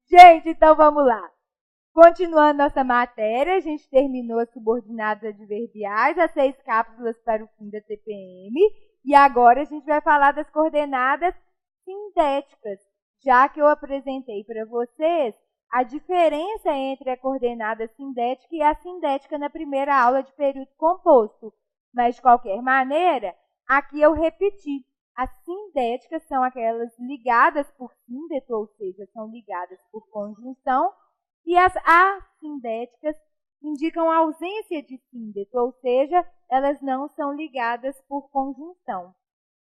Gente, então vamos lá. Continuando nossa matéria, a gente terminou as subordinadas adverbiais, as 6 cápsulas para o fim da TPM, e agora a gente vai falar das coordenadas sindéticas, já que eu apresentei para vocês a diferença entre a coordenada sindética e a sindética na primeira aula de período composto. Mas, de qualquer maneira, aqui eu repeti. As sindéticas são aquelas ligadas por síndeto, ou seja, são ligadas por conjunção, e as assindéticas indicam a ausência de síndeto, ou seja, elas não são ligadas por conjunção.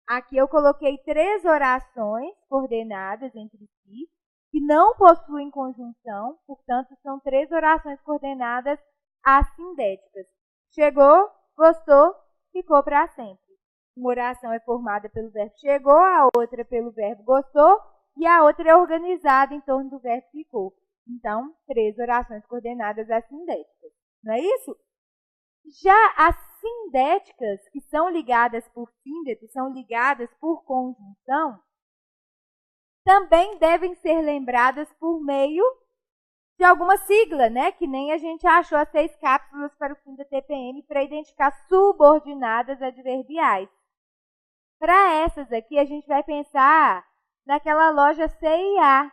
Aqui eu coloquei 3 orações coordenadas entre si, que não possuem conjunção, portanto, são 3 orações coordenadas assindéticas. Chegou, gostou, ficou para sempre. Uma oração é formada pelo verbo chegou, a outra pelo verbo gostou, e a outra é organizada em torno do verbo ficou. Então, 3 orações coordenadas assindéticas. Não é isso? Já as sindéticas, que são ligadas por síndeto, são ligadas por conjunção, também devem ser lembradas por meio de alguma sigla, né? Que nem a gente achou as 6 cápsulas para o fim da TPM para identificar subordinadas adverbiais. Para essas aqui, a gente vai pensar naquela loja C&A.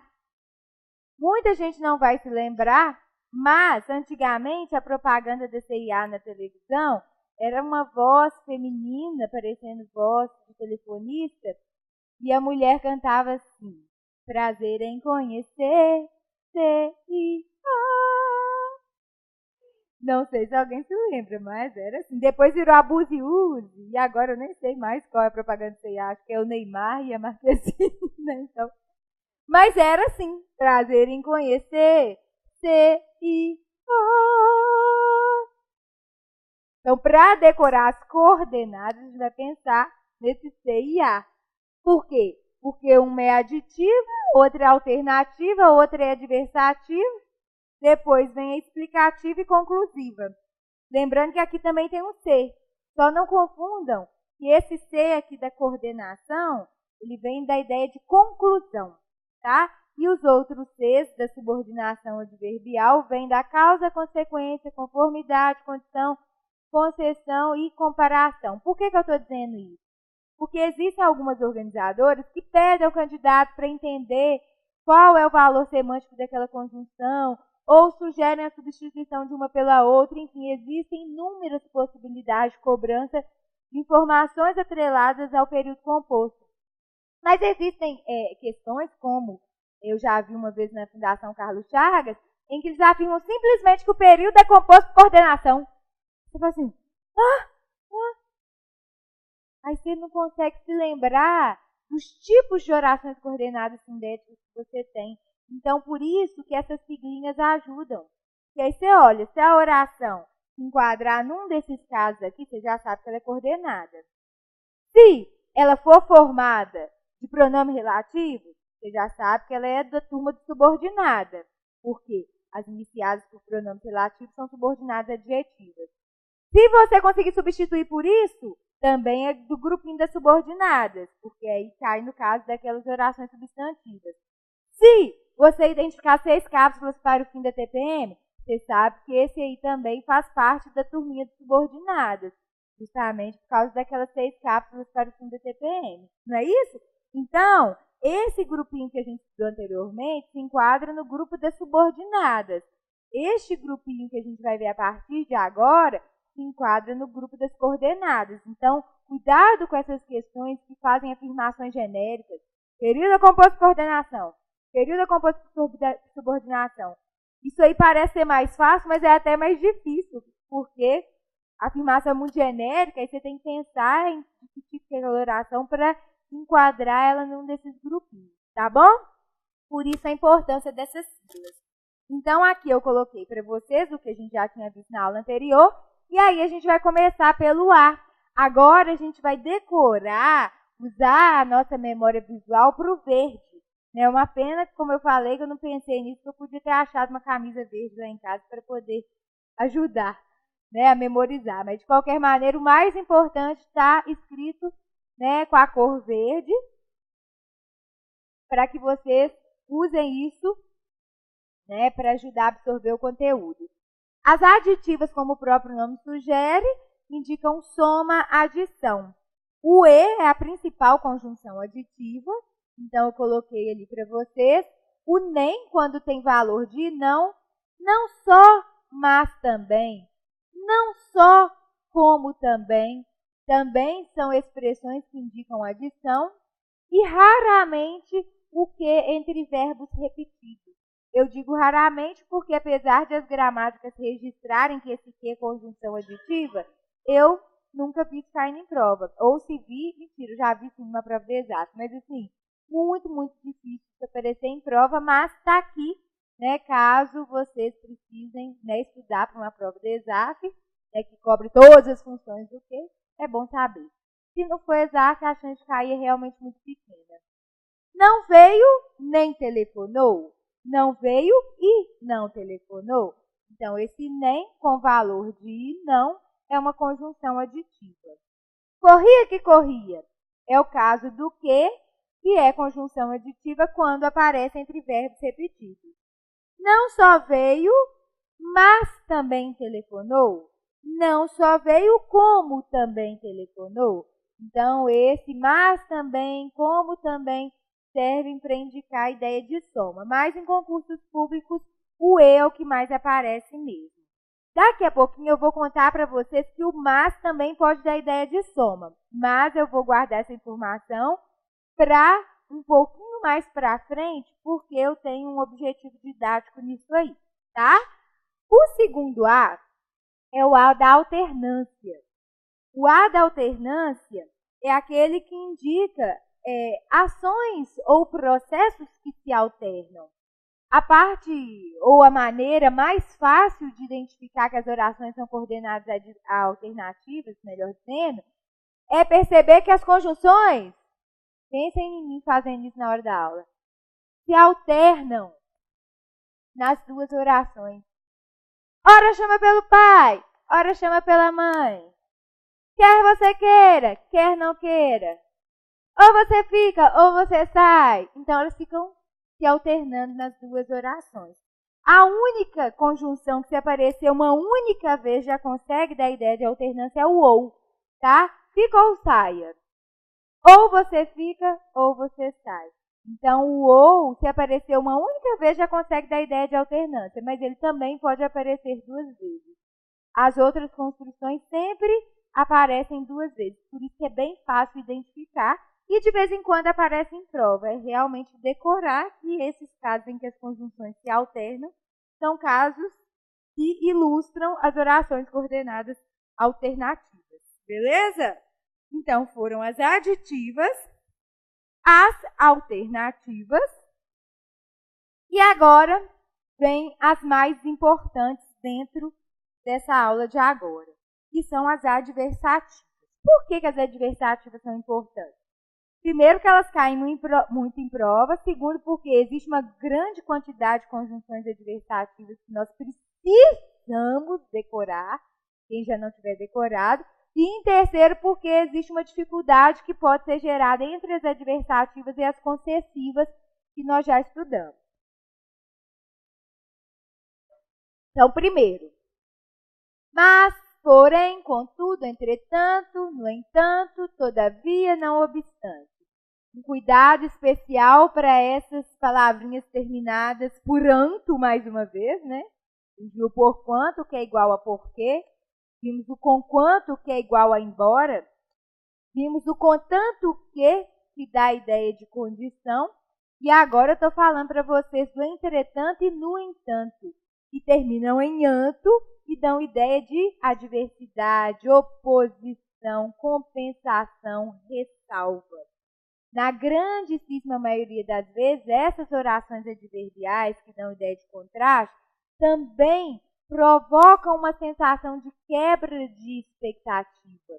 Muita gente não vai se lembrar, mas antigamente a propaganda da C&A na televisão era uma voz feminina, parecendo voz de telefonista, e a mulher cantava assim: prazer em conhecer C&A. Não sei se alguém se lembra, mas era assim. Depois virou Abuse e Use, e agora eu nem sei mais qual é a propaganda da C&A. Acho que é o Neymar e a Marquezine, né? Então, mas era assim, prazer em conhecer C&A. Então, para decorar as coordenadas, a gente vai pensar nesse C&A. Por quê? Porque uma é aditiva, outra é alternativa, outra é adversativa. Depois vem a explicativa e conclusiva. Lembrando que aqui também tem um C. Só não confundam que esse C aqui da coordenação, ele vem da ideia de conclusão, tá? E os outros Cs da subordinação adverbial vêm da causa, consequência, conformidade, condição, concessão e comparação. Por que eu estou dizendo isso? Porque existem algumas organizadoras que pedem ao candidato para entender qual é o valor semântico daquela conjunção, ou sugerem a substituição de uma pela outra. Enfim, existem inúmeras possibilidades de cobrança de informações atreladas ao período composto. Mas existem questões, como eu já vi uma vez na Fundação Carlos Chagas, em que eles afirmam simplesmente que o período é composto por coordenação. Você fala assim, aí você não consegue se lembrar dos tipos de orações coordenadas sindéticas que você tem. Então, por isso que essas siglinhas ajudam. E aí você olha, se a oração se enquadrar num desses casos aqui, você já sabe que ela é coordenada. Se ela for formada de pronome relativo, você já sabe que ela é da turma de subordinada. Por quê? As iniciadas por pronomes relativos são subordinadas adjetivas. Se você conseguir substituir por isso, também é do grupinho das subordinadas, porque aí cai no caso daquelas orações substantivas. Se você identificar 6 cápsulas para o fim da TPM, você sabe que esse aí também faz parte da turminha de subordinadas, justamente por causa daquelas 6 cápsulas para o fim da TPM. Não é isso? Então, esse grupinho que a gente estudou anteriormente se enquadra no grupo das subordinadas. Este grupinho que a gente vai ver a partir de agora se enquadra no grupo das coordenadas. Então, cuidado com essas questões que fazem afirmações genéricas. Período é composto por coordenação. Período é composto por subordinação. Isso aí parece ser mais fácil, mas é até mais difícil, porque a afirmação é muito genérica e você tem que pensar em que tipo de oração para enquadrar ela num desses grupinhos, tá bom? Por isso a importância dessas siglas. Então, aqui eu coloquei para vocês o que a gente já tinha visto na aula anterior, e aí a gente vai começar pelo A. Agora a gente vai decorar, usar a nossa memória visual para o verde. É uma pena, como eu falei, que eu não pensei nisso, que eu podia ter achado uma camisa verde lá em casa para poder ajudar, né, a memorizar. Mas, de qualquer maneira, o mais importante está escrito, né, com a cor verde, para que vocês usem isso né, para ajudar a absorver o conteúdo. As aditivas, como o próprio nome sugere, indicam soma, adição. O E é a principal conjunção aditiva, então eu coloquei ali para vocês. O nem, quando tem valor de não só, mas também, não só, como também são expressões que indicam adição, e raramente o que entre verbos repetidos. Eu digo raramente porque, apesar de as gramáticas registrarem que esse que é conjunção aditiva, eu nunca vi isso caindo em prova. Ou se vi, mentira, eu já vi isso numa prova de exato. Mas assim, muito, muito difícil de aparecer em prova, mas está aqui, né, caso vocês precisem, né, estudar para uma prova de exato, né, que cobre todas as funções do que, é bom saber. Se não for exato, a chance de cair é realmente muito pequena. Não veio, nem telefonou. Não veio e não telefonou. Então, esse nem com valor de não é uma conjunção aditiva. Corria que corria é o caso do que é conjunção aditiva quando aparece entre verbos repetidos. Não só veio, mas também telefonou. Não só veio, como também telefonou. Então, esse mas também, como também, servem para indicar a ideia de soma. Mas em concursos públicos, o E é o que mais aparece mesmo. Daqui a pouquinho eu vou contar para vocês que o mas também pode dar ideia de soma. Mas eu vou guardar essa informação para um pouquinho mais para frente, porque eu tenho um objetivo didático nisso aí, tá? O segundo A é o A da alternância. O A da alternância é aquele que indica ações ou processos que se alternam. A parte ou a maneira mais fácil de identificar que as orações são coordenadas a alternativas, melhor dizendo, é perceber que as conjunções, pensem em mim fazendo isso na hora da aula, se alternam nas duas orações. Ora chama pelo pai, ora chama pela mãe. Quer você queira, quer não queira. Ou você fica, ou você sai. Então, elas ficam se alternando nas duas orações. A única conjunção que se aparecer uma única vez já consegue dar a ideia de alternância é o ou, tá? Fica ou saia. Ou você fica, ou você sai. Então, o ou, se aparecer uma única vez, já consegue dar a ideia de alternância, mas ele também pode aparecer duas vezes. As outras construções sempre aparecem duas vezes, por isso que é bem fácil identificar. E de vez em quando aparece em prova. É realmente decorar que esses casos em que as conjunções se alternam são casos que ilustram as orações coordenadas alternativas. Beleza? Então, foram as aditivas, as alternativas, e agora vem as mais importantes dentro dessa aula de agora, que são as adversativas. Por que as adversativas são importantes? Primeiro, que elas caem muito em prova. Segundo, porque existe uma grande quantidade de conjunções adversativas que nós precisamos decorar, quem já não tiver decorado. E em terceiro, porque existe uma dificuldade que pode ser gerada entre as adversativas e as concessivas que nós já estudamos. Então, primeiro, mas, porém, contudo, entretanto, no entanto, todavia, não obstante. Um cuidado especial para essas palavrinhas terminadas por anto, mais uma vez, né? O porquanto, que é igual a porquê. Vimos o conquanto, que é igual a embora. Vimos o contanto que dá a ideia de condição. E agora eu estou falando para vocês do entretanto e no entanto, que terminam em anto e dão ideia de adversidade, oposição, compensação, ressalva. Na grandíssima maioria das vezes, essas orações adverbiais, que dão ideia de contraste, também provocam uma sensação de quebra de expectativa.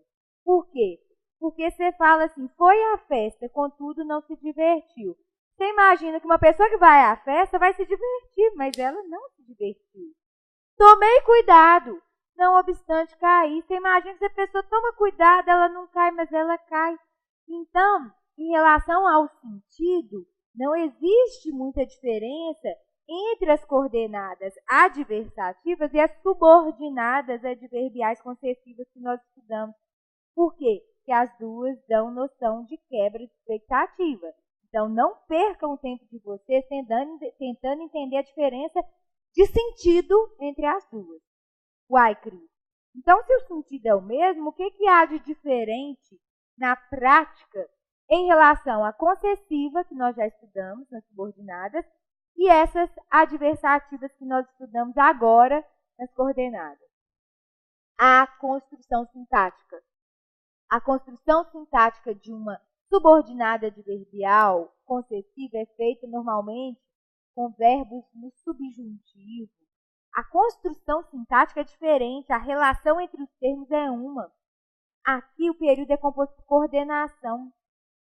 Por quê? Porque você fala assim, foi à festa, contudo não se divertiu. Você imagina que uma pessoa que vai à festa vai se divertir, mas ela não se divertiu. Tomei cuidado, não obstante cair. Você imagina que se a pessoa toma cuidado, ela não cai, mas ela cai. Então, em relação ao sentido, não existe muita diferença entre as coordenadas adversativas e as subordinadas adverbiais concessivas que nós estudamos. Por quê? Porque as duas dão noção de quebra de expectativa. Então, não percam o tempo de vocês tentando entender a diferença de sentido entre as duas. Uai, Cris. Então, se o sentido é o mesmo, o que há de diferente na prática em relação à concessiva, que nós já estudamos nas subordinadas, e essas adversativas que nós estudamos agora nas coordenadas? A construção sintática. A construção sintática de uma subordinada adverbial concessiva é feita normalmente com verbos no subjuntivo. A construção sintática é diferente, a relação entre os termos é uma. Aqui o período é composto por coordenação.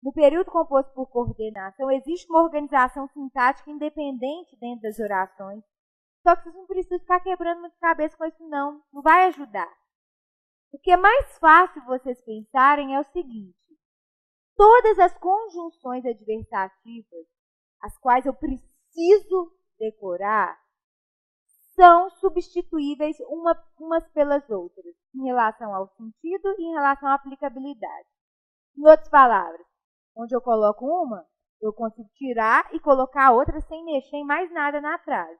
No período composto por coordenação, existe uma organização sintática independente dentro das orações. Só que vocês não precisam ficar quebrando muito cabeça com isso, não. Não vai ajudar. O que é mais fácil vocês pensarem é o seguinte. Todas as conjunções adversativas, as quais eu preciso decorar, são substituíveis umas pelas outras, em relação ao sentido e em relação à aplicabilidade. Em outras palavras, onde eu coloco uma, eu consigo tirar e colocar a outra sem mexer em mais nada na frase.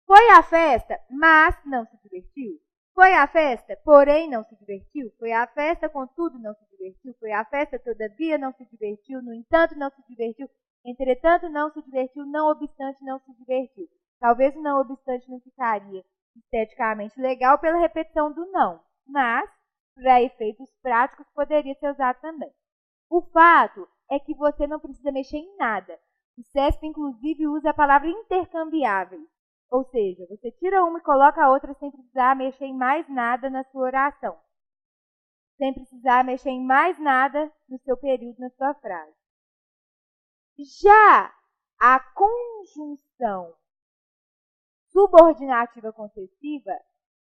Foi à festa, mas não se divertiu. Foi à festa, porém não se divertiu. Foi à festa, contudo não se divertiu. Foi à festa, todavia não se divertiu. No entanto, não se divertiu. Entretanto, não se divertiu. Não obstante, não se divertiu. Talvez o não obstante não ficaria esteticamente legal pela repetição do não, mas, para efeitos práticos, poderia ser usado também. O fato é que você não precisa mexer em nada. O CESP, inclusive, usa a palavra intercambiáveis. Ou seja, você tira uma e coloca a outra sem precisar mexer em mais nada na sua oração. Sem precisar mexer em mais nada no seu período, na sua frase. Já a conjunção subordinativa concessiva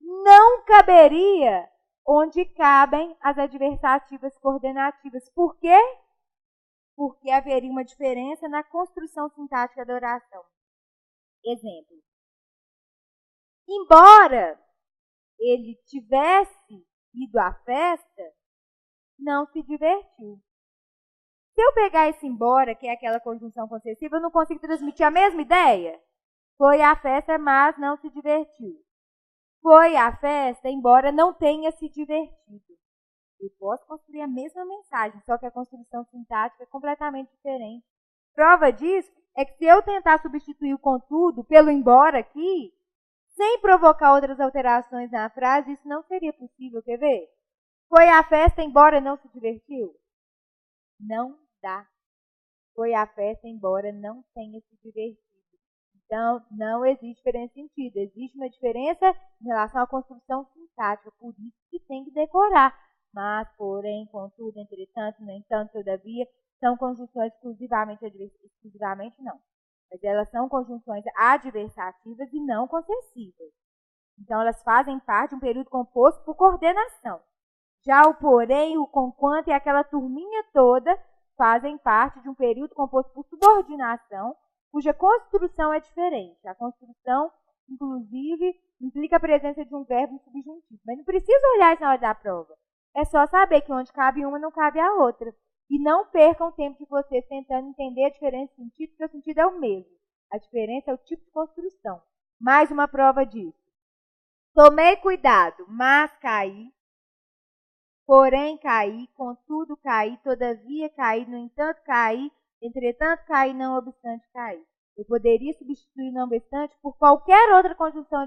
não caberia onde cabem as adversativas coordenativas. Por quê? Porque haveria uma diferença na construção sintática da oração. Exemplo. Embora ele tivesse ido à festa, não se divertiu. Se eu pegar esse embora, que é aquela conjunção concessiva, eu não consigo transmitir a mesma ideia? Foi à festa, mas não se divertiu. Foi à festa, embora não tenha se divertido. Eu posso construir a mesma mensagem, só que a construção sintática é completamente diferente. Prova disso é que se eu tentar substituir o contudo pelo embora aqui, sem provocar outras alterações na frase, isso não seria possível, quer ver? Foi à festa, embora não se divertiu? Não dá. Foi à festa, embora não tenha se divertido. Então, não existe diferença de sentido. Existe uma diferença em relação à construção sintática, por isso que tem que decorar. Mas, porém, contudo, entretanto, no entanto, todavia, são conjunções exclusivamente não. Mas elas são conjunções adversativas e não concessivas. Então, elas fazem parte de um período composto por coordenação. Já o porém, o conquanto e aquela turminha toda fazem parte de um período composto por subordinação, cuja construção é diferente. A construção, inclusive, implica a presença de um verbo subjuntivo. Mas não precisa olhar isso na hora da prova. É só saber que onde cabe uma, não cabe a outra. E não percam o tempo de vocês tentando entender a diferença de sentido, porque o sentido é o mesmo. A diferença é o tipo de construção. Mais uma prova disso. Tomei cuidado, mas caí. Porém caí, contudo caí, todavia caí, no entanto caí, entretanto caí, não obstante caí. Eu poderia substituir não obstante por qualquer outra conjunção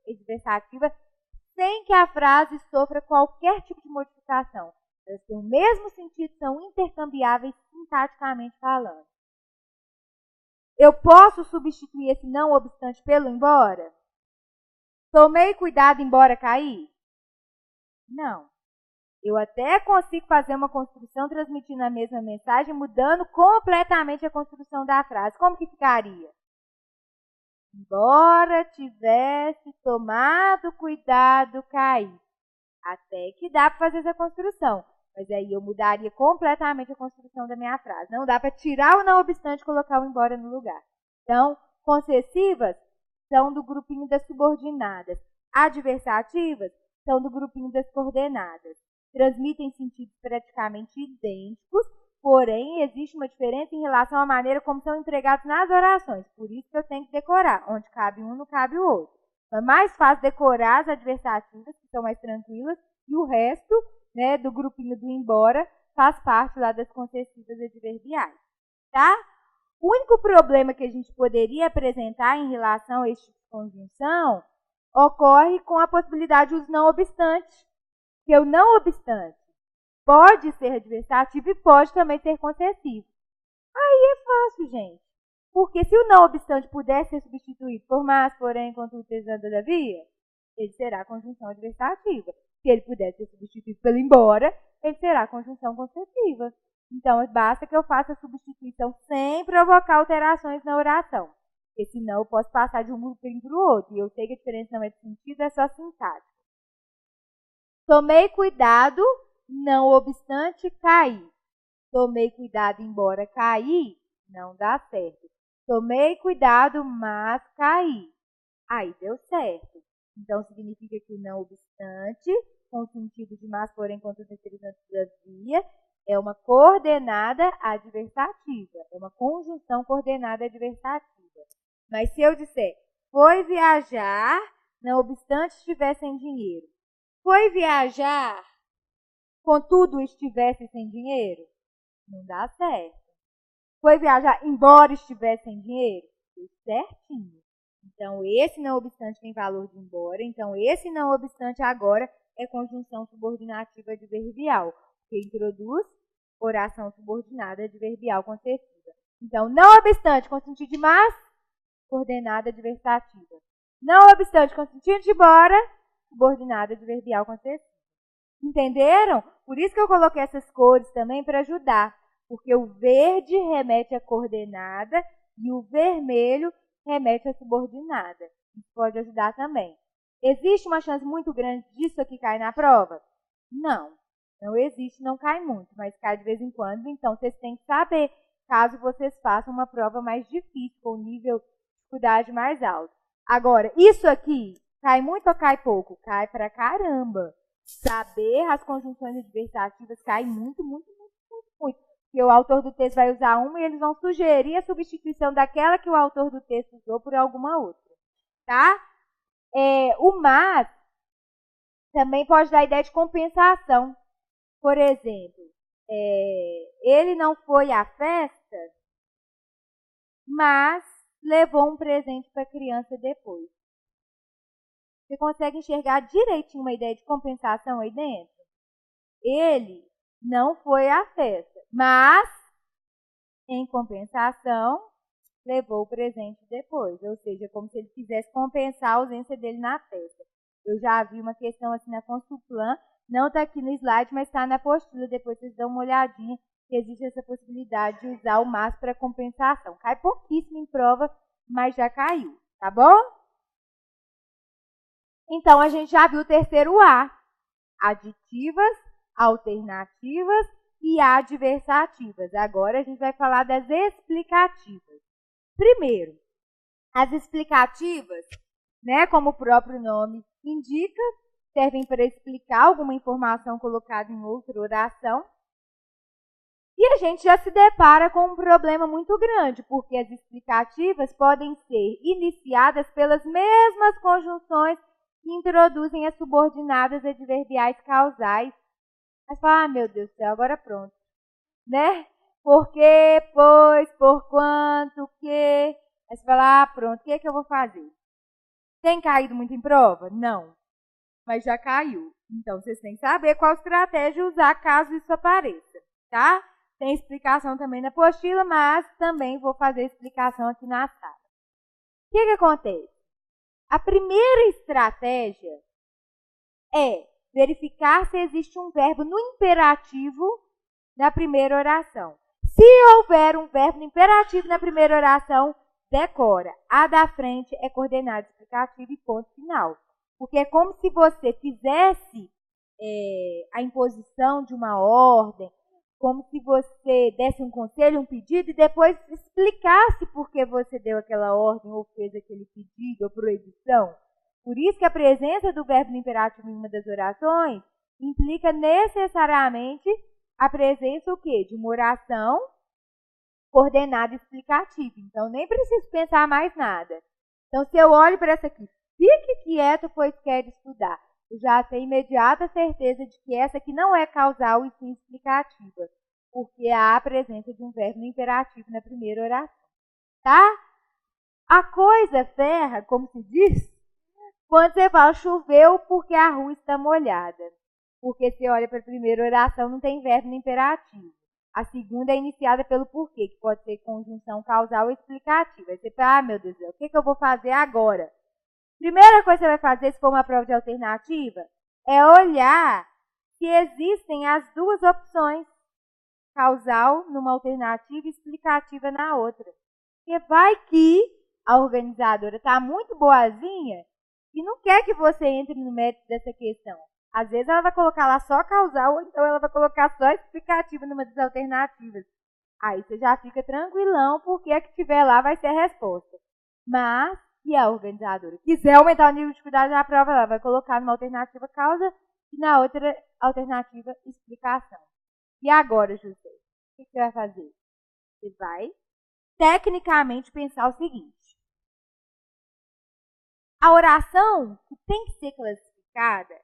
adversativa sem que a frase sofra qualquer tipo de modificação. Elas têm o mesmo sentido, são intercambiáveis sintaticamente falando. Eu posso substituir esse não obstante pelo embora? Tomei cuidado, embora cair? Não. Eu até consigo fazer uma construção transmitindo a mesma mensagem, mudando completamente a construção da frase. Como que ficaria? Embora tivesse tomado cuidado, cair. Até que dá para fazer essa construção. Mas aí eu mudaria completamente a construção da minha frase. Não dá para tirar o não obstante e colocar o embora no lugar. Então, Concessivas são do grupinho das subordinadas. Adversativas são do grupinho das coordenadas. Transmitem sentidos praticamente idênticos, porém existe uma diferença em relação à maneira como são empregados nas orações. Por isso que eu tenho que decorar. Onde cabe um, não cabe o outro. É mais fácil decorar as adversativas, que são mais tranquilas, e o resto, né, do grupinho do embora faz parte lá das concessivas adverbiais. Tá? O único problema que a gente poderia apresentar em relação a este tipo de conjunção ocorre com a possibilidade de uso não obstante. Que o não obstante pode ser adversativo e pode também ser concessivo. Aí é fácil, gente. Porque se o não obstante puder ser substituído por mas, porém, contudo, pesando, todavia, ele será conjunção adversativa. Se ele puder ser substituído pelo embora, ele será conjunção concessiva. Então, basta que eu faça a substituição sem provocar alterações na oração. Porque senão eu posso passar de um grupinho para o outro. E eu sei que a diferença não é de sentido, é só sintática. Tomei cuidado, não obstante cair. Tomei cuidado, embora cair, não dá certo. Tomei cuidado, mas caí. Aí deu certo. Então, significa que o não obstante, com o sentido de mas, porém, contudo, todavia, é uma coordenada adversativa. É uma conjunção coordenada adversativa. Mas se eu disser, foi viajar, não obstante estiver sem dinheiro. Foi viajar, contudo estivesse sem dinheiro? Não dá certo. Foi viajar, embora estivesse sem dinheiro? Deu certinho. Então, esse não obstante tem valor de embora. Então, esse não obstante agora é conjunção subordinativa adverbial, que introduz oração subordinada adverbial concessiva. Então, não obstante com sentido de mas, coordenada adversativa. Não obstante com sentido de embora, subordinada adverbial concessiva. Entenderam? Por isso que eu coloquei essas cores também para ajudar. Porque o verde remete à coordenada e o vermelho remete à subordinada. Isso pode ajudar também. Existe uma chance muito grande disso aqui cair na prova? Não. Não existe, não cai muito, mas cai de vez em quando. Então, vocês têm que saber, caso vocês façam uma prova mais difícil, com nível de dificuldade mais alto. Agora, isso aqui, cai muito ou cai pouco? Cai pra caramba. Saber as conjunções adversativas cai muito, muito, muito, muito, muito. Porque o autor do texto vai usar uma e eles vão sugerir a substituição daquela que o autor do texto usou por alguma outra. Tá? O mas também pode dar a ideia de compensação. Por exemplo, ele não foi à festa, mas levou um presente para a criança depois. Você consegue enxergar direitinho uma ideia de compensação aí dentro? Ele não foi à festa, mas, em compensação, levou o presente depois. Ou seja, como se ele quisesse compensar a ausência dele na festa. Eu já vi uma questão assim na Consulplan, não está aqui no slide, mas está na apostila. Depois vocês dão uma olhadinha, que existe essa possibilidade de usar o mas para compensação. Cai pouquíssimo em prova, mas já caiu, tá bom? Então, a gente já viu o terceiro A. Aditivas, alternativas e adversativas. Agora a gente vai falar das explicativas. Primeiro, as explicativas, né, como o próprio nome indica, servem para explicar alguma informação colocada em outra oração. E a gente já se depara com um problema muito grande, porque as explicativas podem ser iniciadas pelas mesmas conjunções que introduzem as subordinadas adverbiais causais. Mas fala, meu Deus do céu, agora pronto. Né? Porque, pois, por quanto, que. Aí você fala, pronto, o que é que eu vou fazer? Tem caído muito em prova? Não. Mas já caiu. Então, vocês têm que saber qual estratégia usar caso isso apareça, tá? Tem explicação também na apostila, mas também vou fazer explicação aqui na sala. O que acontece? A primeira estratégia é verificar se existe um verbo no imperativo na primeira oração. Se houver um verbo no imperativo na primeira oração, decora. A da frente é coordenada explicativa e ponto final. Porque é como se você fizesse a imposição de uma ordem, como se você desse um conselho, um pedido, e depois explicasse por que você deu aquela ordem, ou fez aquele pedido, ou proibição. Por isso que a presença do verbo no imperativo em uma das orações implica necessariamente a presença o quê? De uma oração coordenada explicativa. Então, nem preciso pensar mais nada. Então, se eu olho para essa aqui, fique quieto, pois quer estudar. Eu já tenho imediata certeza de que essa aqui não é causal e sim explicativa, porque há a presença de um verbo no imperativo na primeira oração. Tá? A coisa ferra, como se diz, quando você fala choveu porque a rua está molhada. Porque você olha para a primeira oração, não tem verbo no imperativo. A segunda é iniciada pelo porquê, que pode ser conjunção causal ou explicativa. Aí você fala, meu Deus do céu, o que eu vou fazer agora? Primeira coisa que você vai fazer, se for uma prova de alternativa, é olhar se existem as duas opções, causal numa alternativa e explicativa na outra. Porque vai que a organizadora está muito boazinha e não quer que você entre no mérito dessa questão. Às vezes ela vai colocar lá só causal, ou então ela vai colocar só explicativa numa das alternativas. Aí você já fica tranquilão, porque a que tiver lá vai ser a resposta. Mas, se a organizadora quiser aumentar o nível de dificuldade da prova, ela vai colocar numa alternativa causa e na outra alternativa explicação. E agora, José, o que você vai fazer? Você vai, tecnicamente, pensar o seguinte. A oração que tem que ser classificada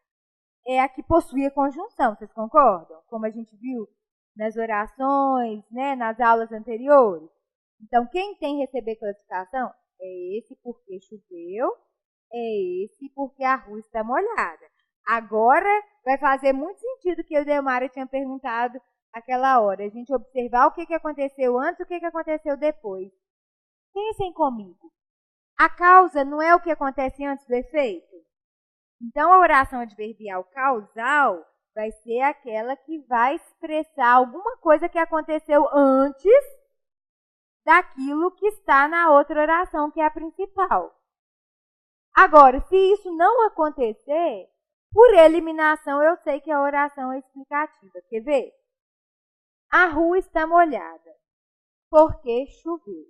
é a que possui a conjunção, vocês concordam? Como a gente viu nas orações, né, nas aulas anteriores. Então, quem tem que receber classificação é esse porque choveu, é esse porque a rua está molhada. Agora, vai fazer muito sentido o que o Delmara tinha perguntado naquela hora. A gente observar o que aconteceu antes e o que aconteceu depois. Pensem comigo. A causa não é o que acontece antes do efeito? Então, a oração adverbial causal vai ser aquela que vai expressar alguma coisa que aconteceu antes daquilo que está na outra oração, que é a principal. Agora, se isso não acontecer, por eliminação, eu sei que a oração é explicativa. Quer ver? A rua está molhada porque choveu.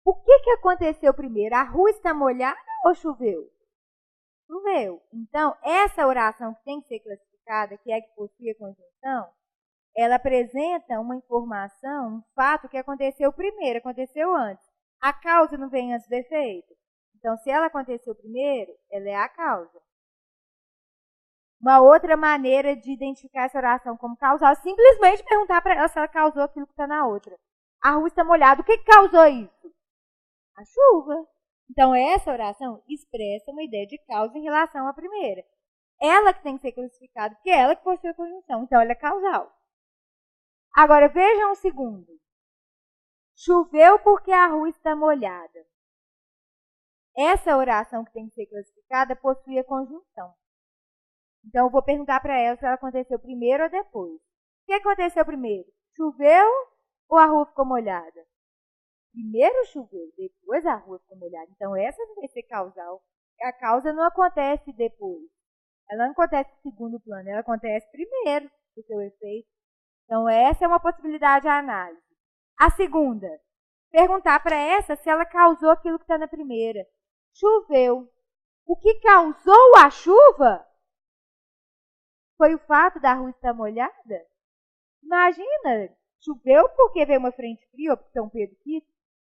O que aconteceu primeiro? A rua está molhada ou choveu? Choveu. Então, essa oração que tem que ser classificada, que é a que possui a conjunção, ela apresenta uma informação, um fato que aconteceu primeiro, aconteceu antes. A causa não vem antes do efeito. Então, se ela aconteceu primeiro, ela é a causa. Uma outra maneira de identificar essa oração como causal é simplesmente perguntar para ela se ela causou aquilo que está na outra. A rua está molhada. O que causou isso? A chuva. Então, essa oração expressa uma ideia de causa em relação à primeira. Ela que tem que ser classificada, porque é ela que possui a conjunção. Então, ela é causal. Agora, vejam o segundo. Choveu porque a rua está molhada. Essa oração que tem que ser classificada possui a conjunção. Então, eu vou perguntar para ela se ela aconteceu primeiro ou depois. O que aconteceu primeiro? Choveu ou a rua ficou molhada? Primeiro choveu, depois a rua ficou molhada. Então, essa vai ser causal. A causa não acontece depois. Ela não acontece em segundo plano, ela acontece primeiro do seu efeito. Então, essa é uma possibilidade de análise. A segunda, perguntar para essa se ela causou aquilo que está na primeira. Choveu. O que causou a chuva foi o fato da rua estar molhada? Imagina, choveu porque veio uma frente fria, ou porque São Pedro quis.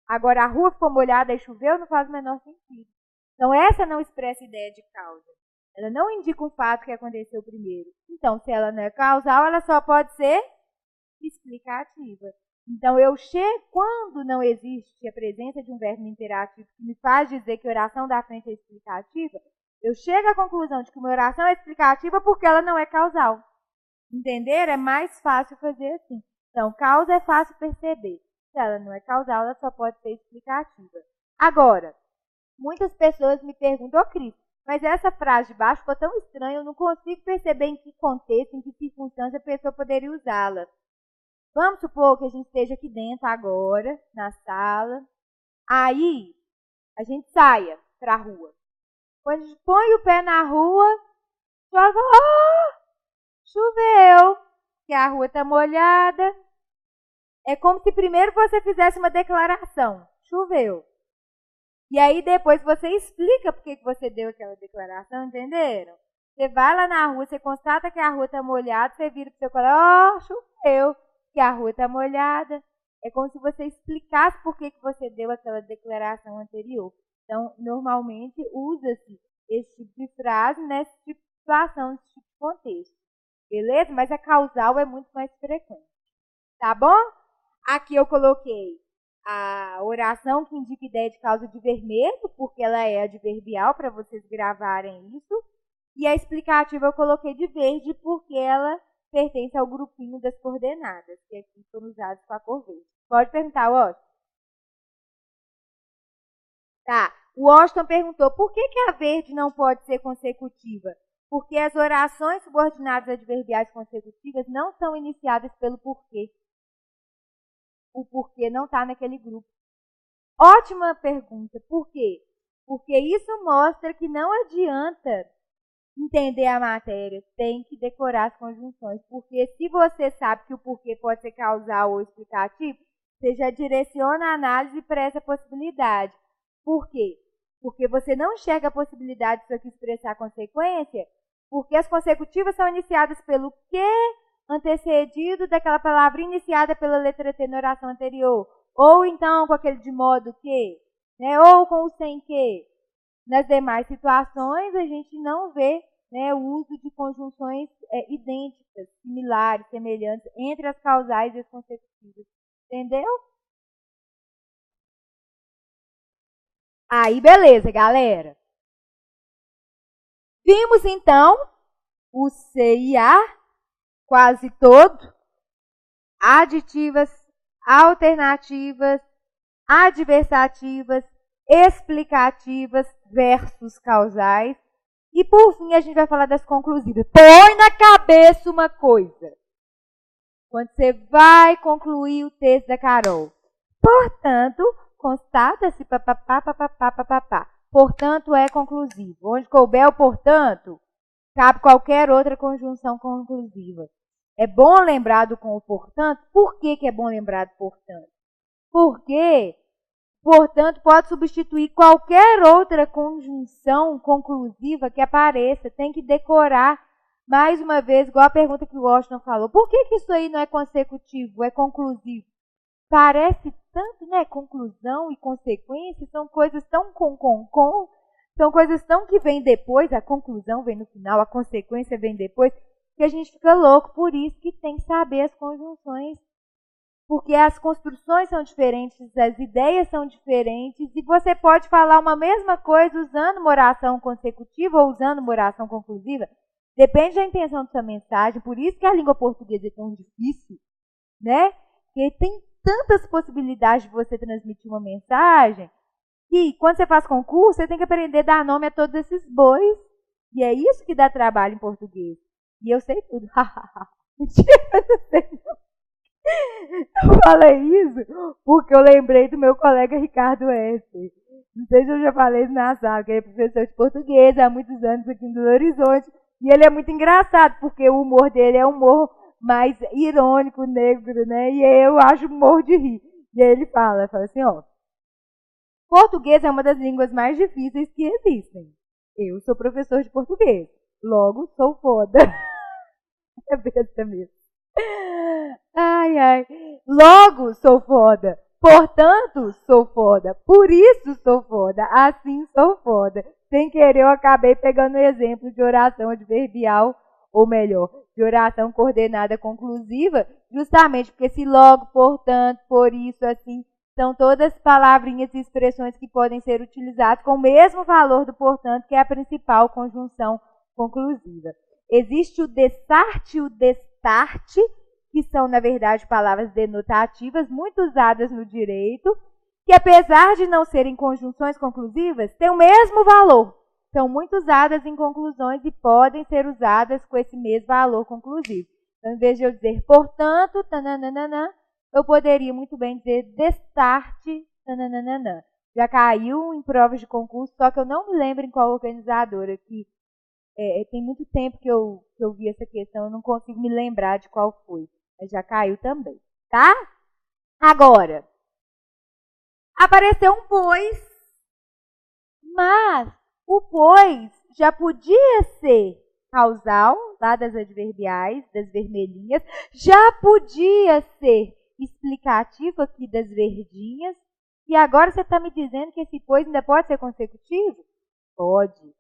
Agora, a rua ficou molhada e choveu, não faz o menor sentido. Então, essa não expressa ideia de causa. Ela não indica um fato que aconteceu primeiro. Então, se ela não é causal, ela só pode ser explicativa. Então, quando não existe a presença de um verbo no imperativo que me faz dizer que a oração da frente é explicativa, eu chego à conclusão de que uma oração é explicativa porque ela não é causal. Entenderam? É mais fácil fazer assim. Então, causa é fácil perceber. Se ela não é causal, ela só pode ser explicativa. Agora, muitas pessoas me perguntam, Cris, mas essa frase de baixo ficou tão estranha, eu não consigo perceber em que contexto, em que circunstância a pessoa poderia usá-la. Vamos supor que a gente esteja aqui dentro agora, na sala. Aí, a gente saia para a rua. Quando a gente põe o pé na rua, a senhora fala, Choveu, que a rua está molhada. É como se primeiro você fizesse uma declaração. Choveu. E aí depois você explica por que você deu aquela declaração, entenderam? Você vai lá na rua, você constata que a rua está molhada, você vira para o seu colega, choveu, que a rua está molhada. É como se você explicasse por que você deu aquela declaração anterior. Então, normalmente, usa-se esse tipo de frase nesse tipo de situação, nesse tipo de contexto. Beleza? Mas a causal é muito mais frequente. Tá bom? Aqui eu coloquei a oração que indica ideia de causa de vermelho, porque ela é adverbial, para vocês gravarem isso. E a explicativa eu coloquei de verde, porque ela pertence ao grupinho das coordenadas, que aqui foram usadas com a cor verde. Pode perguntar, Washington. Tá. O Washington perguntou, por que a verde não pode ser consecutiva? Porque as orações subordinadas adverbiais consecutivas não são iniciadas pelo porquê. O porquê não está naquele grupo. Ótima pergunta. Por quê? Porque isso mostra que não adianta entender a matéria, tem que decorar as conjunções. Porque se você sabe que o porquê pode ser causal ou explicativo, você já direciona a análise para essa possibilidade. Por quê? Porque você não enxerga a possibilidade disso aqui expressar consequência, porque as consecutivas são iniciadas pelo que antecedido daquela palavra iniciada pela letra T na oração anterior. Ou então com aquele de modo que, né? Ou com o sem que. Nas demais situações, a gente não vê, né, o uso de conjunções idênticas, similares, semelhantes, entre as causais e as consecutivas. Entendeu? Aí, beleza, galera. Vimos, então, o C e A, quase todo, aditivas, alternativas, adversativas, explicativas versus causais. E, por fim, a gente vai falar das conclusivas. Põe na cabeça uma coisa. Quando você vai concluir o texto da Carol. Portanto, constata-se papapá. Portanto, é conclusivo. Onde couber o portanto, cabe qualquer outra conjunção conclusiva. É bom lembrar do com o portanto. Por que é bom lembrar do portanto? Porque, portanto, pode substituir qualquer outra conjunção conclusiva que apareça. Tem que decorar, mais uma vez, igual a pergunta que o Washington falou. Por que isso aí não é consecutivo, é conclusivo? Parece tanto, né? Conclusão e consequência são coisas tão são coisas tão que vêm depois, a conclusão vem no final, a consequência vem depois, que a gente fica louco. Por isso que tem que saber as conjunções, porque as construções são diferentes, as ideias são diferentes, e você pode falar uma mesma coisa usando uma oração consecutiva ou usando uma oração conclusiva. Depende da intenção da sua mensagem, por isso que a língua portuguesa é tão difícil, né? Porque tem tantas possibilidades de você transmitir uma mensagem, que quando você faz concurso, você tem que aprender a dar nome a todos esses bois. E é isso que dá trabalho em português. E eu sei tudo. Mentira, eu não sei não. Eu falei isso porque eu lembrei do meu colega Ricardo Esser. Não sei se eu já falei isso na sala, que ele é professor de português há muitos anos aqui em Belo Horizonte. E ele é muito engraçado, porque o humor dele é um humor mais irônico, negro, né? E eu acho humor de rir. E aí ele fala assim, ó. Português é uma das línguas mais difíceis que existem. Eu sou professor de português. Logo, sou foda. É besta mesmo. Ai, ai. Logo, sou foda. Portanto, sou foda. Por isso, sou foda. Assim, sou foda. Sem querer, eu acabei pegando o exemplo de oração adverbial, ou melhor, de oração coordenada conclusiva, justamente porque se logo, portanto, por isso, assim, são todas palavrinhas e expressões que podem ser utilizadas com o mesmo valor do portanto, que é a principal conjunção conclusiva. Existe o destarte e o destarte, que são, na verdade, palavras denotativas, muito usadas no direito, que apesar de não serem conjunções conclusivas, têm o mesmo valor. São muito usadas em conclusões e podem ser usadas com esse mesmo valor conclusivo. Então, em vez de eu dizer, portanto, tananana, eu poderia muito bem dizer destarte, tananana. Já caiu em provas de concurso, só que eu não me lembro em qual organizadora que Tem muito tempo que eu vi essa questão, eu não consigo me lembrar de qual foi. Mas já caiu também, tá? Agora, apareceu um pois, mas o pois já podia ser causal, lá das adverbiais, das vermelhinhas, já podia ser explicativo aqui das verdinhas, e agora você está me dizendo que esse pois ainda pode ser consecutivo? Pode,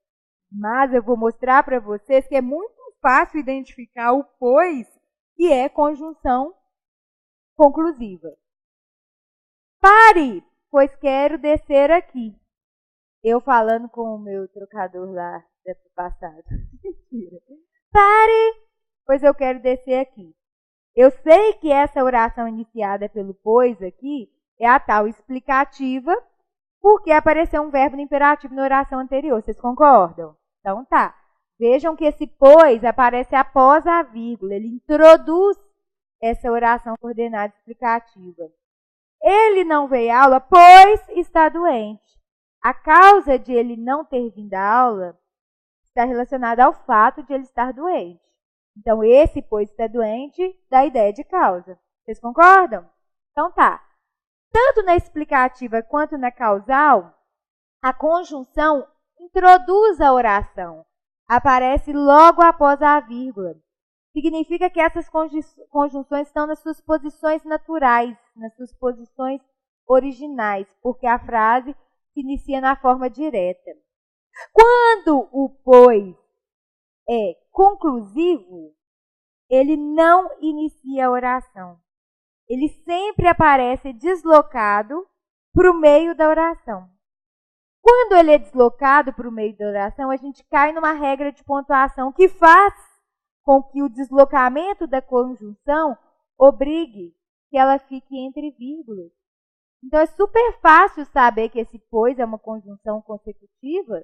mas eu vou mostrar para vocês que é muito fácil identificar o pois que é conjunção conclusiva. Pare, pois quero descer aqui. Eu falando com o meu trocador lá do passado. Mentira. Pare, pois eu quero descer aqui. Eu sei que essa oração iniciada pelo pois aqui é a tal explicativa, porque apareceu um verbo no imperativo na oração anterior. Vocês concordam? Então tá. Vejam que esse pois aparece após a vírgula. Ele introduz essa oração coordenada explicativa. Ele não veio à aula, pois está doente. A causa de ele não ter vindo à aula está relacionada ao fato de ele estar doente. Então, esse pois está doente dá ideia de causa. Vocês concordam? Então tá. Tanto na explicativa quanto na causal, a conjunção introduz a oração. Aparece logo após a vírgula. Significa que essas conjunções estão nas suas posições naturais, nas suas posições originais, porque a frase se inicia na forma direta. Quando o pois é conclusivo, ele não inicia a oração. Ele sempre aparece deslocado para o meio da oração. Quando ele é deslocado para o meio da oração, a gente cai numa regra de pontuação que faz com que o deslocamento da conjunção obrigue que ela fique entre vírgulas. Então, é super fácil saber que esse pois é uma conjunção consecutiva.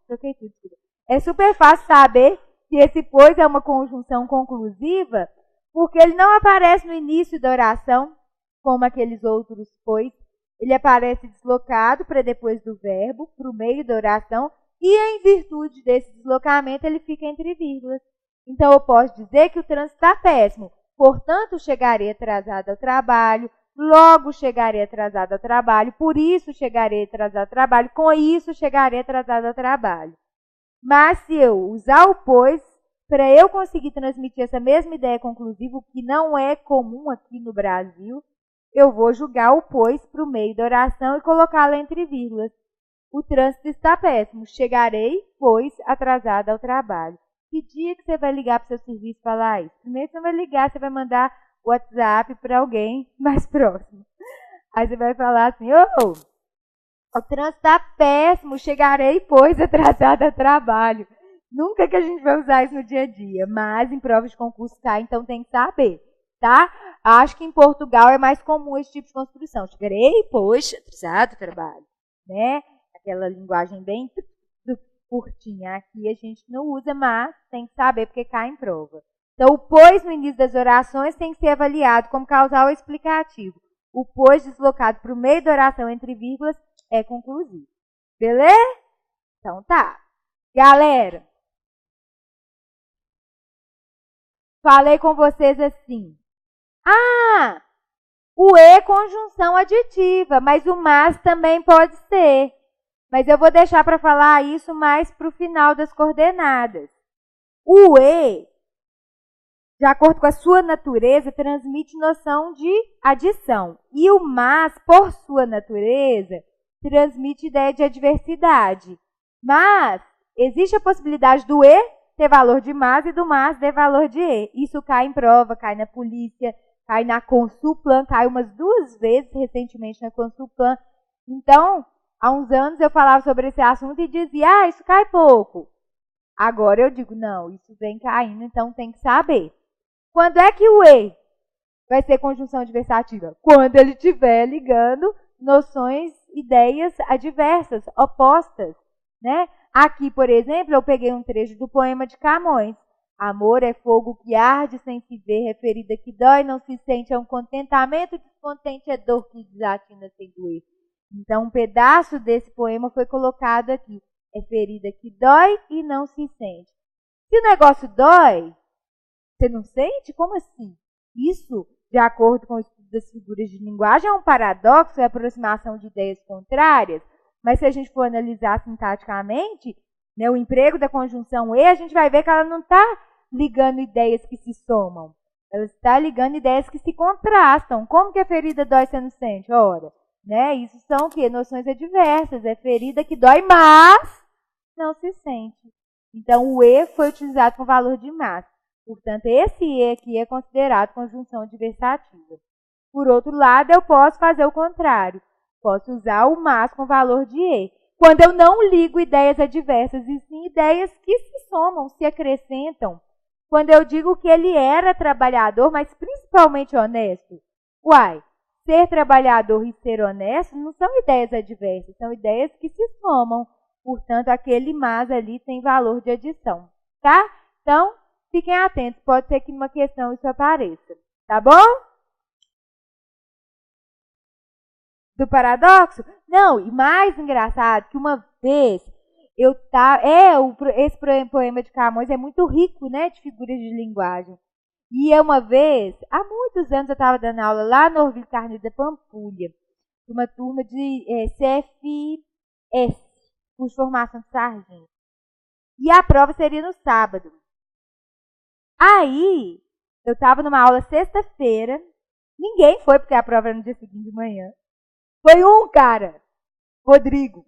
Troquei tudo. É super fácil saber que esse pois é uma conjunção conclusiva, porque ele não aparece no início da oração, como aqueles outros pois. Ele aparece deslocado para depois do verbo, para o meio da oração, e em virtude desse deslocamento ele fica entre vírgulas. Então, eu posso dizer que o trânsito está péssimo. Portanto, chegarei atrasado ao trabalho, logo chegarei atrasado ao trabalho, por isso chegarei atrasado ao trabalho, com isso chegarei atrasado ao trabalho. Mas se eu usar o pois, para eu conseguir transmitir essa mesma ideia conclusiva, o que não é comum aqui no Brasil, eu vou jogar o pois para o meio da oração e colocá-la entre vírgulas. O trânsito está péssimo. Chegarei, pois, atrasado ao trabalho. Que dia que você vai ligar para o seu serviço e falar isso? Primeiro você vai ligar, você vai mandar o WhatsApp para alguém mais próximo. Aí você vai falar assim, o trânsito está péssimo, chegarei, pois, atrasado ao trabalho. Nunca que a gente vai usar isso no dia a dia, mas em provas de concurso cai, então tem que saber, tá? Acho que em Portugal é mais comum esse tipo de construção. Chegarei, pois, atrasado ao trabalho, né? Aquela linguagem bem curtinha. Aqui a gente não usa, mas tem que saber porque cai em prova. Então, o pois no início das orações tem que ser avaliado como causal ou explicativo. O pois deslocado para o meio da oração entre vírgulas é conclusivo. Beleza? Então tá. Galera, falei com vocês assim. O e é conjunção aditiva, mas o mas também pode ser. Mas eu vou deixar para falar isso mais para o final das coordenadas. O e, de acordo com a sua natureza, transmite noção de adição. E o mas, por sua natureza, transmite ideia de adversidade. Mas existe a possibilidade do e ter valor de mas e do mas ter valor de e. Isso cai em prova, cai na polícia, cai na Consulplan, cai umas 2 vezes recentemente na Consulplan. Então, há uns anos eu falava sobre esse assunto e dizia, isso cai pouco. Agora eu digo, não, isso vem caindo, então tem que saber. Quando é que o e vai ser conjunção adversativa? Quando ele estiver ligando noções, ideias adversas, opostas, né? Aqui, por exemplo, eu peguei um trecho do poema de Camões. Amor é fogo que arde sem se ver, é ferida que dói, não se sente, é um contentamento, descontente é dor que desatina sem doer. Então, um pedaço desse poema foi colocado aqui. É ferida que dói e não se sente. Se o negócio dói, você não sente? Como assim? Isso, de acordo com o estudo das figuras de linguagem, é um paradoxo, é a aproximação de ideias contrárias. Mas se a gente for analisar sintaticamente, né, o emprego da conjunção e, a gente vai ver que ela não está ligando ideias que se somam. Ela está ligando ideias que se contrastam. Como que a ferida dói você não sente? Ora, né, isso são o quê? Noções adversas. É ferida que dói, mas não se sente. Então, o e foi utilizado com valor de mas. Portanto, esse e aqui é considerado conjunção adversativa. Por outro lado, eu posso fazer o contrário. Posso usar o mas com valor de e. Quando eu não ligo ideias adversas, e sim ideias que se somam, se acrescentam. Quando eu digo que ele era trabalhador, mas principalmente honesto. Uai, ser trabalhador e ser honesto não são ideias adversas, são ideias que se somam. Portanto, aquele mas ali tem valor de adição, tá? Então, fiquem atentos, pode ser que numa questão isso apareça, tá bom? Do paradoxo? Não, e mais engraçado que uma vez eu tava... esse poema de Camões é muito rico, né, de figuras de linguagem. E uma vez, há muitos anos, eu estava dando aula lá no Orville Carneiro da Pampulha, uma turma de CFS, curso de formação de sargento. E a prova seria no sábado. Aí, eu estava numa aula sexta-feira, ninguém foi, porque a prova era no dia seguinte de manhã. Foi um cara, Rodrigo.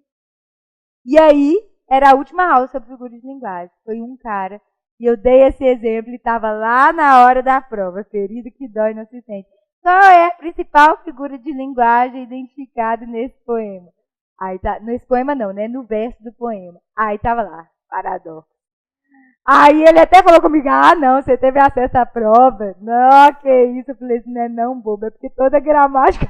E aí, era a última aula sobre figuras de linguagem. Foi um cara. E eu dei esse exemplo e estava lá na hora da prova. Ferida que dói não se sente. Qual é a principal figura de linguagem identificada nesse poema? Aí tá, nesse poema não, né? No verso do poema. Aí tava lá, paradoxo. Aí ele até falou comigo, não, você teve acesso à prova. Não, que isso. Eu falei assim, não é não, bobo, é porque toda gramática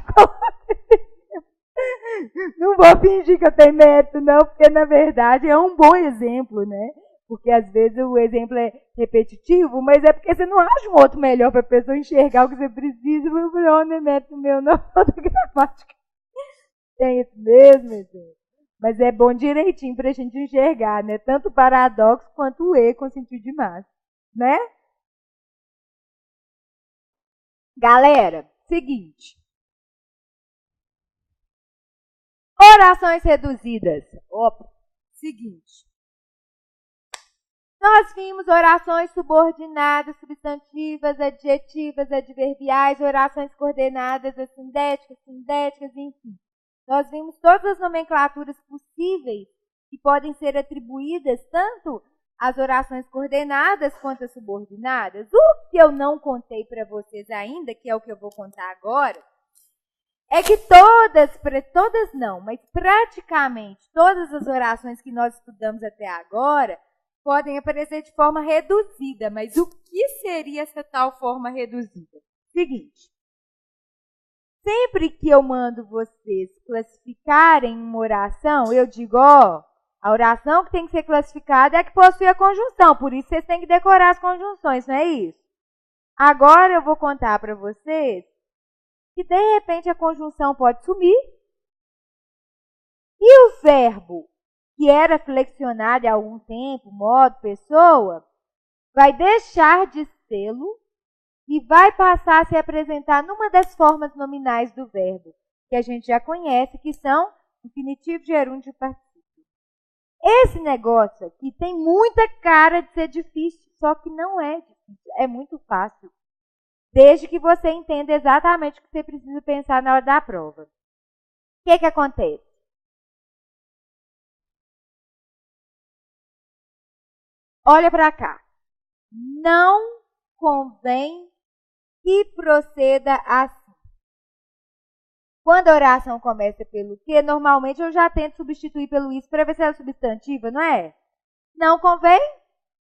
não vou fingir que eu tenho mérito, não, porque na verdade é um bom exemplo, né? Porque às vezes o exemplo é repetitivo, mas é porque você não acha um outro melhor para a pessoa enxergar o que você precisa. Eu falei, não é mérito meu, não, toda gramática tem esse mesmo exemplo. Mas é bom direitinho para a gente enxergar, né? Tanto o paradoxo quanto o e com sentido de massa, né? Galera, seguinte. Orações reduzidas. Opa, seguinte. Nós vimos orações subordinadas, substantivas, adjetivas, adverbiais, orações coordenadas, assindéticas, sindéticas, enfim. Nós vimos todas as nomenclaturas possíveis que podem ser atribuídas tanto às orações coordenadas quanto às subordinadas. O que eu não contei para vocês ainda, que é o que eu vou contar agora, é que todas não, mas praticamente todas as orações que nós estudamos até agora podem aparecer de forma reduzida. Mas o que seria essa tal forma reduzida? Seguinte. Sempre que eu mando vocês classificarem uma oração, eu digo, a oração que tem que ser classificada é a que possui a conjunção. Por isso, vocês têm que decorar as conjunções, não é isso? Agora, eu vou contar para vocês que, de repente, a conjunção pode sumir. E o verbo, que era flexionado há algum tempo, modo, pessoa, vai deixar de sê-lo e vai passar a se apresentar numa das formas nominais do verbo, que a gente já conhece, que são infinitivo, gerúndio e particípio. Esse negócio aqui tem muita cara de ser difícil, só que não é difícil, é muito fácil. Desde que você entenda exatamente o que você precisa pensar na hora da prova. O que acontece? Olha para cá. Não convém que proceda assim. Quando a oração começa pelo que, normalmente eu já tento substituir pelo isso para ver se ela é substantiva, não é? Não convém?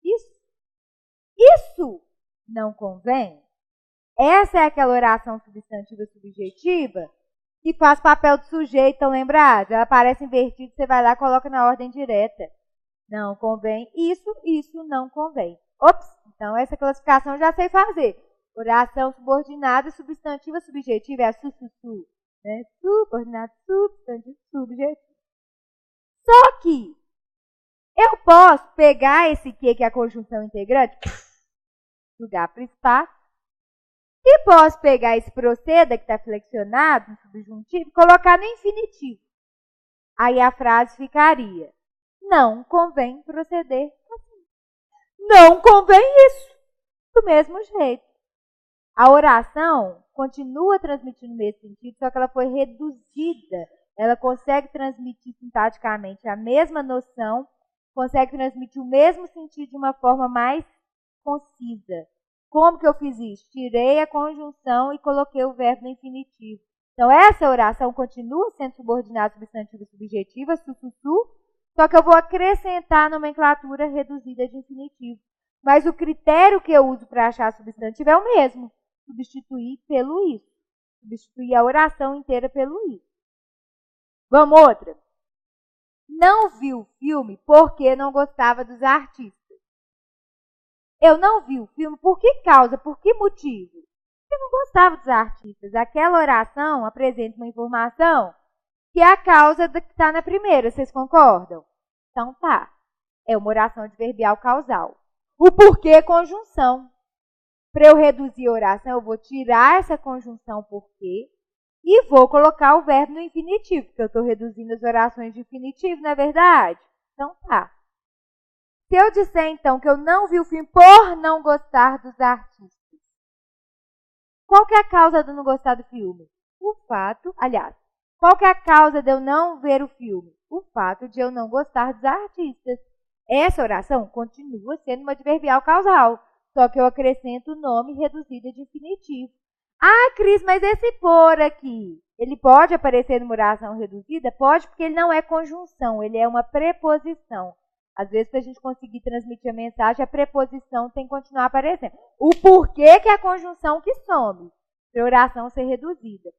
Isso não convém? Essa é aquela oração substantiva subjetiva que faz papel de sujeito, estão lembrados? Ela aparece invertida, você vai lá e coloca na ordem direta. Não convém. Isso não convém. Ops, então essa classificação eu já sei fazer. Oração subordinada, substantiva, subjetiva, é a su, né? Subordinado, substantivo, subjetivo. Só que Eu posso pegar esse que é a conjunção integrante, jogar para o espaço, e posso pegar esse proceda que está flexionado no subjuntivo e colocar no infinitivo. Aí a frase ficaria: não convém proceder assim. Não convém isso. Do mesmo jeito. A oração continua transmitindo o mesmo sentido, só que ela foi reduzida. Ela consegue transmitir sintaticamente a mesma noção, consegue transmitir o mesmo sentido de uma forma mais concisa. Como que eu fiz isso? Tirei a conjunção e coloquei o verbo no infinitivo. Então, essa oração continua sendo subordinada substantiva e subjetiva, su, só que eu vou acrescentar a nomenclatura reduzida de infinitivo. Mas o critério que eu uso para achar substantivo é o mesmo. Substituir pelo isso. Substituir a oração inteira pelo isso. Vamos outra. Não vi o filme porque não gostava dos artistas. Eu não vi o filme por que causa, por que motivo? Porque eu não gostava dos artistas. Aquela oração apresenta uma informação que é a causa que está na primeira. Vocês concordam? Então tá. É uma oração adverbial causal. O porquê é conjunção. Para eu reduzir a oração, eu vou tirar essa conjunção porquê e vou colocar o verbo no infinitivo, porque eu estou reduzindo as orações de infinitivo, não é verdade? Então tá. Se eu disser, então, que eu não vi o filme por não gostar dos artistas, qual que é a causa de eu não gostar do filme? O fato, aliás, qual que é a causa de eu não ver o filme? O fato de eu não gostar dos artistas. Essa oração continua sendo uma adverbial causal, só que eu acrescento o nome reduzido de infinitivo. Ah, Cris, mas esse por aqui, ele pode aparecer numa oração reduzida? Pode, porque ele não é conjunção, ele é uma preposição. Às vezes, para a gente conseguir transmitir a mensagem, a preposição tem que continuar aparecendo. O porquê que é a conjunção que some, para a oração ser reduzida.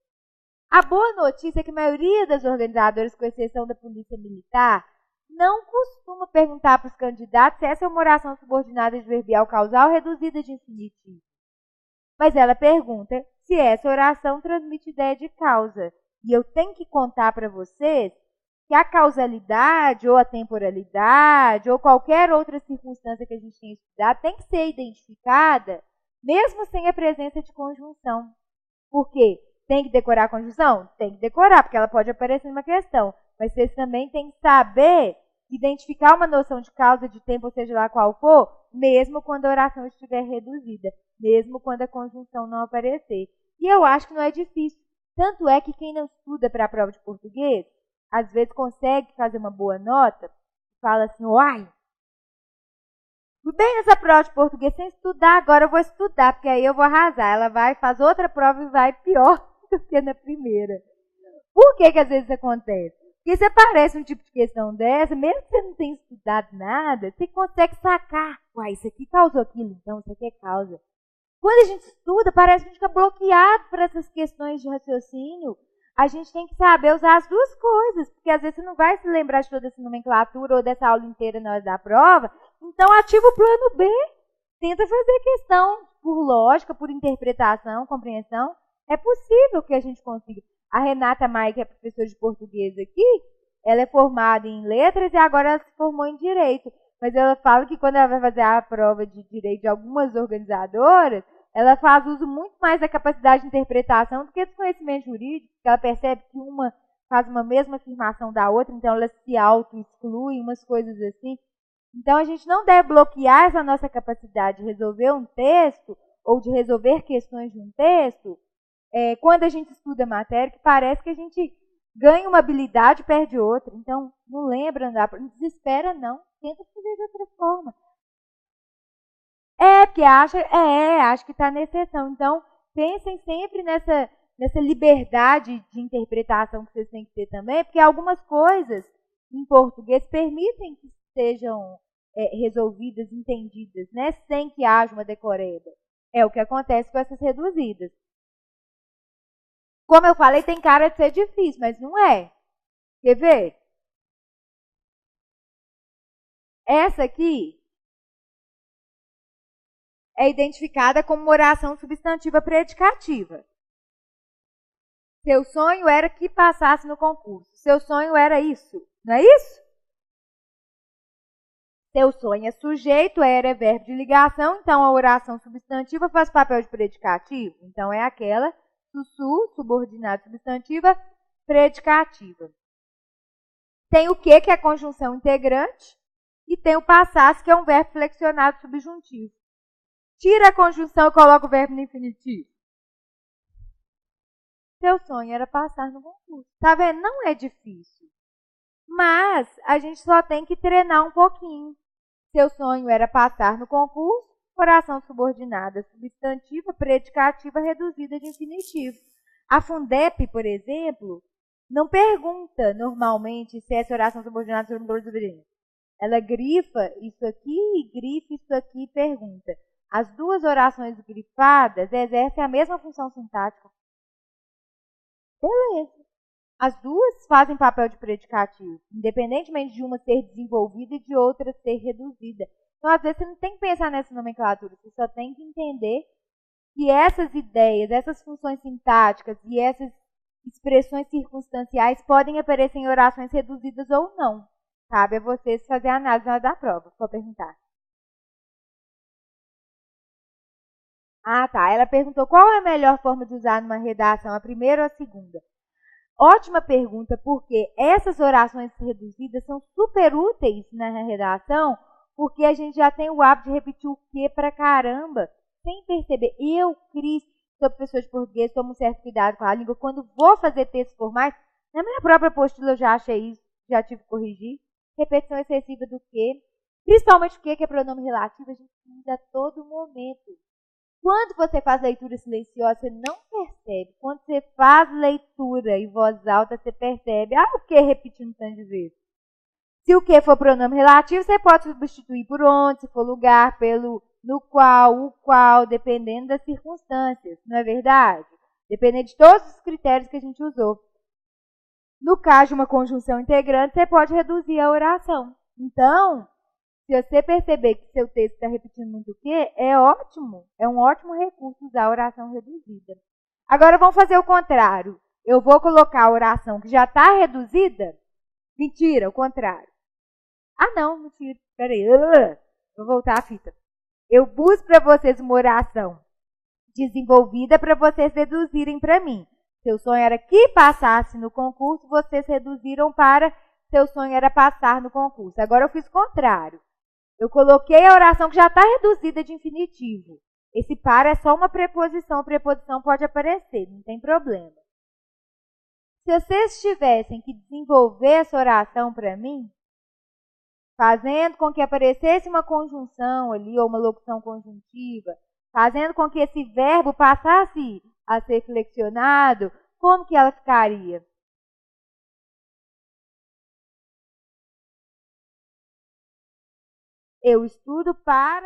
A boa notícia é que a maioria das organizadoras, com exceção da Polícia Militar, não costuma perguntar para os candidatos se essa é uma oração subordinada adverbial causal reduzida de infinitivo. Mas ela pergunta se essa oração transmite ideia de causa. E eu tenho que contar para vocês que a causalidade, ou a temporalidade, ou qualquer outra circunstância que a gente tenha estudado, tem que ser identificada, mesmo sem a presença de conjunção. Por quê? Tem que decorar a conjunção? Tem que decorar, porque ela pode aparecer numa questão. Mas vocês também têm que saber identificar uma noção de causa, de tempo, ou seja lá qual for, mesmo quando a oração estiver reduzida, mesmo quando a conjunção não aparecer. E eu acho que não é difícil. Tanto é que quem não estuda para a prova de português, às vezes consegue fazer uma boa nota, fala assim, uai, fui bem nessa prova de português sem estudar, agora eu vou estudar, porque aí eu vou arrasar. Ela vai, faz outra prova e vai pior do que na primeira. Por que às vezes isso acontece? Porque se aparece um tipo de questão dessa, mesmo que você não tenha estudado nada, você consegue sacar. Uai, isso aqui causou aquilo, então isso aqui é causa. Quando a gente estuda, parece que a gente fica bloqueado por essas questões de raciocínio. A gente tem que saber usar as duas coisas, porque às vezes você não vai se lembrar de toda essa nomenclatura ou dessa aula inteira na hora da prova. Então, ativa o plano B. Tenta fazer a questão por lógica, por interpretação, compreensão. É possível que a gente consiga. A Renata Maia, que é professora de português aqui, ela é formada em letras e agora ela se formou em direito. Mas ela fala que quando ela vai fazer a prova de direito de algumas organizadoras, ela faz uso muito mais da capacidade de interpretação do que do conhecimento jurídico, porque ela percebe que uma faz uma mesma afirmação da outra, então ela se auto-exclui, umas coisas assim. Então a gente não deve bloquear essa nossa capacidade de resolver um texto ou de resolver questões de um texto quando a gente estuda a matéria, que parece que a gente ganha uma habilidade e perde outra. Então, não lembra, não desespera não, tenta fazer de outra forma. Porque acha que está na exceção. Então, pensem sempre nessa liberdade de interpretação que vocês têm que ter também, porque algumas coisas em português permitem que sejam resolvidas, entendidas, né, sem que haja uma decoreba. É o que acontece com essas reduzidas. Como eu falei, tem cara de ser difícil, mas não é. Quer ver? Essa aqui é identificada como uma oração substantiva predicativa. Seu sonho era que passasse no concurso. Seu sonho era isso. Não é isso? Seu sonho é sujeito, era é verbo de ligação, então a oração substantiva faz papel de predicativo. Então é aquela subordinado substantiva, predicativa. Tem o que é conjunção integrante, e tem o passasse, que é um verbo flexionado subjuntivo. Tira a conjunção e coloca o verbo no infinitivo. Seu sonho era passar no concurso. Tá vendo? Não é difícil. Mas a gente só tem que treinar um pouquinho. Seu sonho era passar no concurso, oração subordinada substantiva, predicativa reduzida de infinitivo. A Fundep, por exemplo, não pergunta normalmente se essa oração subordinada subordinada. Ela grifa isso aqui e grifa isso aqui e pergunta. As duas orações grifadas exercem a mesma função sintática. Beleza. As duas fazem papel de predicativo, independentemente de uma ser desenvolvida e de outra ser reduzida. Então, às vezes, você não tem que pensar nessa nomenclatura, você só tem que entender que essas ideias, essas funções sintáticas e essas expressões circunstanciais podem aparecer em orações reduzidas ou não. Cabe a vocês fazer a análise na hora da prova, só perguntar. Ah, tá. Ela perguntou qual é a melhor forma de usar numa redação, a primeira ou a segunda. Ótima pergunta, porque essas orações reduzidas são super úteis na redação, porque a gente já tem o hábito de repetir o que pra caramba, sem perceber. Eu, Cris, sou professor de português, tomo um certo cuidado com a língua. Quando vou fazer textos formais, na minha própria apostila eu já achei isso, já tive que corrigir. Repetição excessiva do que, principalmente o que é pronome relativo, a gente usa a todo momento. Quando você faz leitura silenciosa, você não percebe. Quando você faz leitura em voz alta, você percebe. Ah, o que repetindo tanto de vezes? Se o que for pronome relativo, você pode substituir por onde, se for lugar, pelo no qual, o qual, dependendo das circunstâncias. Não é verdade? Dependendo de todos os critérios que a gente usou. No caso de uma conjunção integrante, você pode reduzir a oração. Então, se você perceber que seu texto está repetindo muito o quê, é ótimo. É um ótimo recurso usar a oração reduzida. Agora vamos fazer o contrário. Eu vou colocar a oração que já está reduzida. Mentira, o contrário. Ah, não, mentira. Peraí. Vou voltar a fita. Eu busco para vocês uma oração desenvolvida para vocês reduzirem para mim. Seu sonho era que passasse no concurso, vocês reduziram para seu sonho era passar no concurso. Agora eu fiz o contrário. Eu coloquei a oração que já está reduzida de infinitivo. Esse para é só uma preposição. A preposição pode aparecer, não tem problema. Se vocês tivessem que desenvolver essa oração para mim, fazendo com que aparecesse uma conjunção ali, ou uma locução conjuntiva, fazendo com que esse verbo passasse a ser flexionado, como que ela ficaria? Eu estudo para...